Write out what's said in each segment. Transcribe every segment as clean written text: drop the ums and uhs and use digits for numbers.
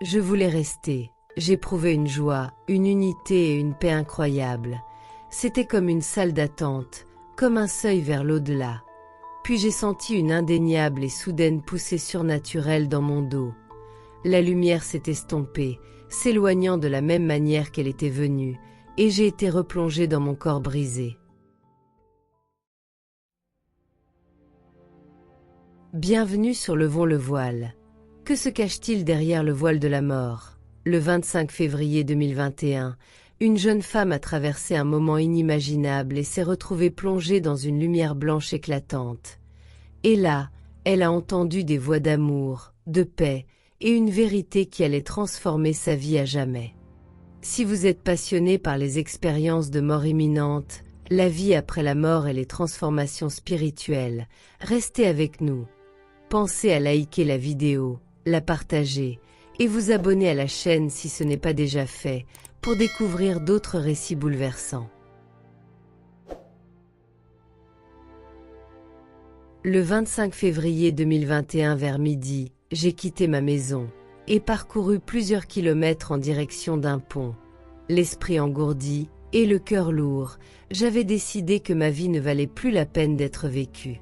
Je voulais rester. J'éprouvais une joie, une unité et une paix incroyables. C'était comme une salle d'attente, comme un seuil vers l'au-delà. Puis j'ai senti une indéniable et soudaine poussée surnaturelle dans mon dos. La lumière s'est estompée, s'éloignant de la même manière qu'elle était venue, et j'ai été replongé dans mon corps brisé. Bienvenue sur Levons le voile. Que se cache-t-il derrière le voile de la mort? Le 25 février 2021, une jeune femme a traversé un moment inimaginable et s'est retrouvée plongée dans une lumière blanche éclatante. Et là, elle a entendu des voix d'amour, de paix, et une vérité qui allait transformer sa vie à jamais. Si vous êtes passionné par les expériences de mort imminente, la vie après la mort et les transformations spirituelles, restez avec nous. Pensez à liker la vidéo, la partager et vous abonner à la chaîne si ce n'est pas déjà fait pour découvrir d'autres récits bouleversants. Le 25 février 2021 vers midi, j'ai quitté ma maison et parcouru plusieurs kilomètres en direction d'un pont. L'esprit engourdi et le cœur lourd, j'avais décidé que ma vie ne valait plus la peine d'être vécue.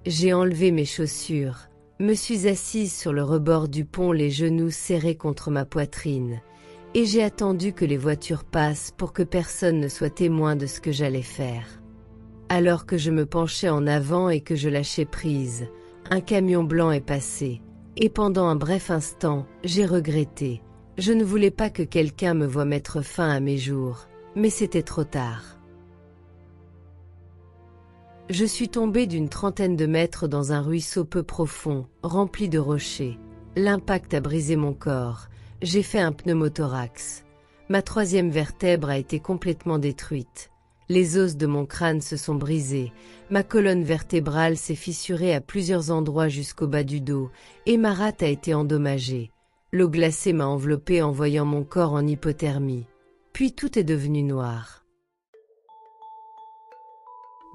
J'ai enlevé mes chaussures, me suis assise sur le rebord du pont, les genoux serrés contre ma poitrine, et j'ai attendu que les voitures passent pour que personne ne soit témoin de ce que j'allais faire. Alors que je me penchais en avant et que je lâchais prise, un camion blanc est passé, et pendant un bref instant, j'ai regretté. Je ne voulais pas que quelqu'un me voie mettre fin à mes jours, mais c'était trop tard. Je suis tombé d'une trentaine de mètres dans un ruisseau peu profond, rempli de rochers. L'impact a brisé mon corps. J'ai fait un pneumothorax. Ma troisième vertèbre a été complètement détruite. Les os de mon crâne se sont brisés. Ma colonne vertébrale s'est fissurée à plusieurs endroits jusqu'au bas du dos, et ma rate a été endommagée. L'eau glacée m'a enveloppé envoyant mon corps en hypothermie. Puis tout est devenu noir.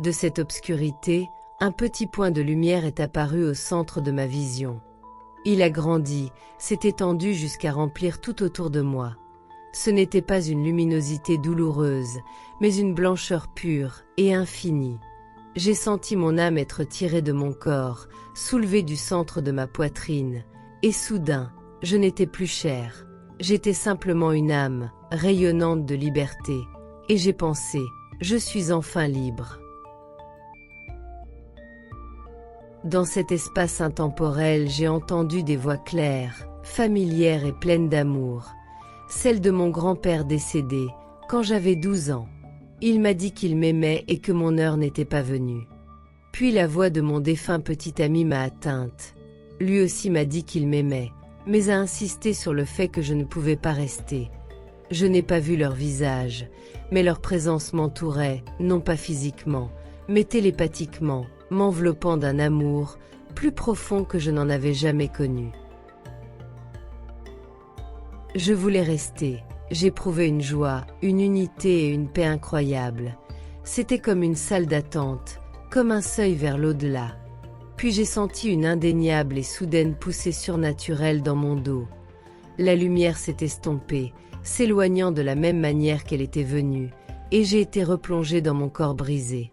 De cette obscurité, un petit point de lumière est apparu au centre de ma vision. Il a grandi, s'est étendu jusqu'à remplir tout autour de moi. Ce n'était pas une luminosité douloureuse, mais une blancheur pure et infinie. J'ai senti mon âme être tirée de mon corps, soulevée du centre de ma poitrine, et soudain, je n'étais plus chair. J'étais simplement une âme, rayonnante de liberté, et j'ai pensé, je suis enfin libre. Dans cet espace intemporel, j'ai entendu des voix claires, familières et pleines d'amour. Celle de mon grand-père décédé, quand j'avais 12 ans. Il m'a dit qu'il m'aimait et que mon heure n'était pas venue. Puis la voix de mon défunt petit ami m'a atteinte. Lui aussi m'a dit qu'il m'aimait, mais a insisté sur le fait que je ne pouvais pas rester. Je n'ai pas vu leur visage, mais leur présence m'entourait, non pas physiquement, mais télépathiquement, m'enveloppant d'un amour plus profond que je n'en avais jamais connu. Je voulais rester. J'éprouvais une joie, une unité et une paix incroyables. C'était comme une salle d'attente, comme un seuil vers l'au-delà. Puis j'ai senti une indéniable et soudaine poussée surnaturelle dans mon dos. La lumière s'est estompée, s'éloignant de la même manière qu'elle était venue, et j'ai été replongé dans mon corps brisé.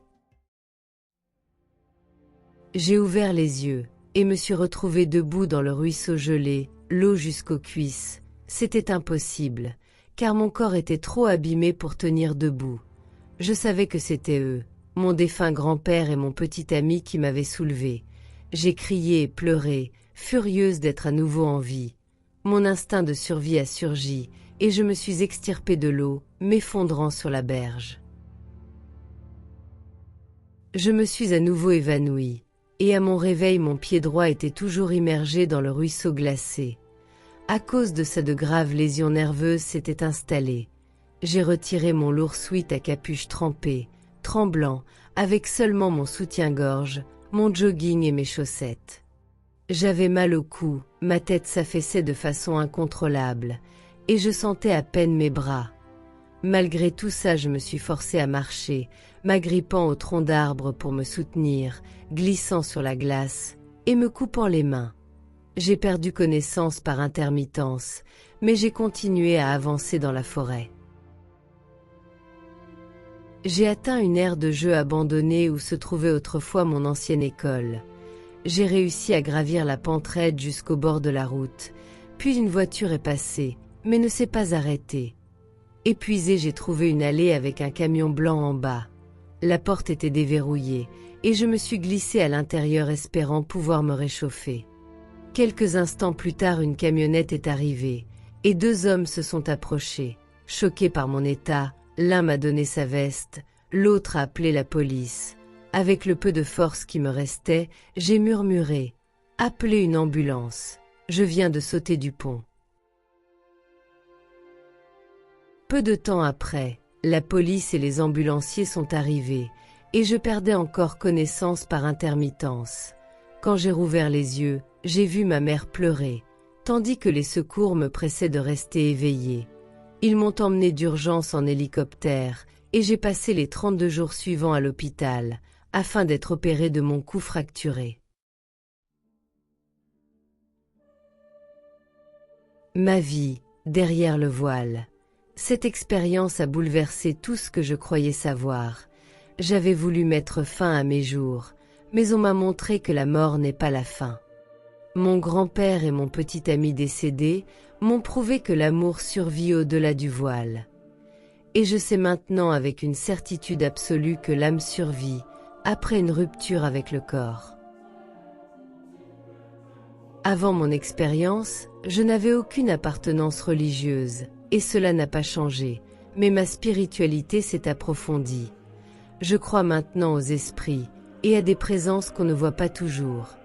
J'ai ouvert les yeux, et me suis retrouvé debout dans le ruisseau gelé, l'eau jusqu'aux cuisses. C'était impossible, car mon corps était trop abîmé pour tenir debout. Je savais que c'était eux, mon défunt grand-père et mon petit ami qui m'avaient soulevé. J'ai crié et pleuré, furieuse d'être à nouveau en vie. Mon instinct de survie a surgi, et je me suis extirpée de l'eau, m'effondrant sur la berge. Je me suis à nouveau évanouie, et à mon réveil mon pied droit était toujours immergé dans le ruisseau glacé. À cause de ça, de graves lésions nerveuses s'étaient installées. J'ai retiré mon lourd sweat à capuche trempée, tremblant, avec seulement mon soutien-gorge, mon jogging et mes chaussettes. J'avais mal au cou, ma tête s'affaissait de façon incontrôlable, et je sentais à peine mes bras. Malgré tout ça, je me suis forcée à marcher, m'agrippant au tronc d'arbre pour me soutenir, glissant sur la glace, et me coupant les mains. J'ai perdu connaissance par intermittence, mais j'ai continué à avancer dans la forêt. J'ai atteint une aire de jeu abandonnée où se trouvait autrefois mon ancienne école. J'ai réussi à gravir la pente raide jusqu'au bord de la route, puis une voiture est passée, mais ne s'est pas arrêtée. Épuisé, j'ai trouvé une allée avec un camion blanc en bas. La porte était déverrouillée, et je me suis glissé à l'intérieur espérant pouvoir me réchauffer. Quelques instants plus tard, une camionnette est arrivée, et 2 hommes se sont approchés. Choqués par mon état, l'un m'a donné sa veste, l'autre a appelé la police. Avec le peu de force qui me restait, j'ai murmuré « Appelez une ambulance, je viens de sauter du pont ». Peu de temps après, la police et les ambulanciers sont arrivés, et je perdais encore connaissance par intermittence. Quand j'ai rouvert les yeux, j'ai vu ma mère pleurer, tandis que les secours me pressaient de rester éveillé. Ils m'ont emmené d'urgence en hélicoptère, et j'ai passé les 32 jours suivants à l'hôpital, afin d'être opéré de mon cou fracturé. Ma vie, derrière le voile. Cette expérience a bouleversé tout ce que je croyais savoir. J'avais voulu mettre fin à mes jours, mais on m'a montré que la mort n'est pas la fin. Mon grand-père et mon petit ami décédé m'ont prouvé que l'amour survit au-delà du voile. Et je sais maintenant avec une certitude absolue que l'âme survit après une rupture avec le corps. Avant mon expérience, je n'avais aucune appartenance religieuse, et cela n'a pas changé, mais ma spiritualité s'est approfondie. Je crois maintenant aux esprits et à des présences qu'on ne voit pas toujours.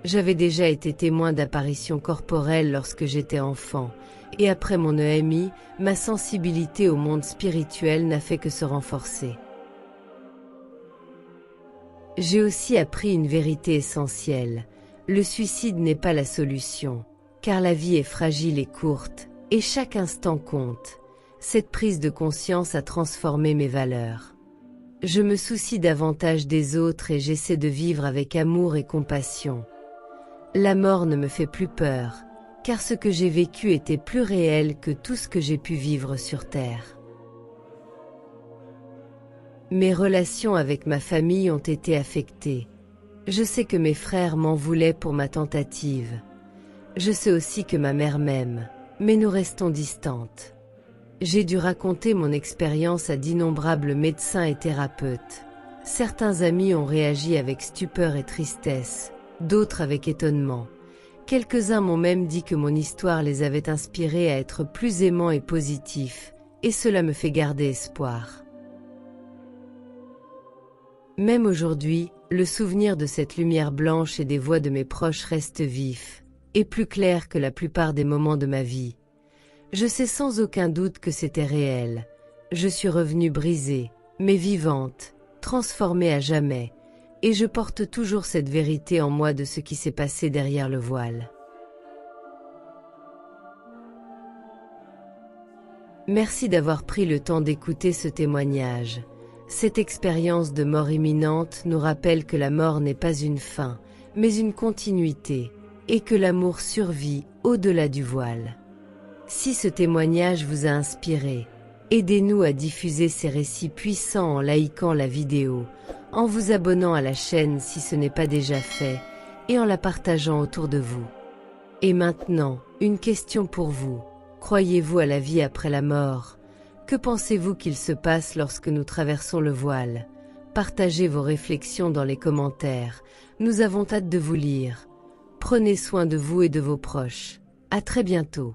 J'avais déjà été témoin d'apparitions corporelles lorsque j'étais enfant, et après mon EMI, ma sensibilité au monde spirituel n'a fait que se renforcer. J'ai aussi appris une vérité essentielle. Le suicide n'est pas la solution, car la vie est fragile et courte, et chaque instant compte. Cette prise de conscience a transformé mes valeurs. Je me soucie davantage des autres et j'essaie de vivre avec amour et compassion. La mort ne me fait plus peur, car ce que j'ai vécu était plus réel que tout ce que j'ai pu vivre sur Terre. Mes relations avec ma famille ont été affectées. Je sais que mes frères m'en voulaient pour ma tentative. Je sais aussi que ma mère m'aime, mais nous restons distantes. J'ai dû raconter mon expérience à d'innombrables médecins et thérapeutes. Certains amis ont réagi avec stupeur et tristesse, d'autres avec étonnement. Quelques-uns m'ont même dit que mon histoire les avait inspirés à être plus aimants et positifs, et cela me fait garder espoir. Même aujourd'hui, le souvenir de cette lumière blanche et des voix de mes proches reste vif, et plus clair que la plupart des moments de ma vie. Je sais sans aucun doute que c'était réel. Je suis revenue brisée, mais vivante, transformée à jamais, et je porte toujours cette vérité en moi de ce qui s'est passé derrière le voile. Merci d'avoir pris le temps d'écouter ce témoignage. Cette expérience de mort imminente nous rappelle que la mort n'est pas une fin, mais une continuité, et que l'amour survit au-delà du voile. Si ce témoignage vous a inspiré, aidez-nous à diffuser ces récits puissants en likant la vidéo, en vous abonnant à la chaîne si ce n'est pas déjà fait, et en la partageant autour de vous. Et maintenant, une question pour vous. Croyez-vous à la vie après la mort? Que pensez-vous qu'il se passe lorsque nous traversons le voile? Partagez vos réflexions dans les commentaires. Nous avons hâte de vous lire. Prenez soin de vous et de vos proches. À très bientôt.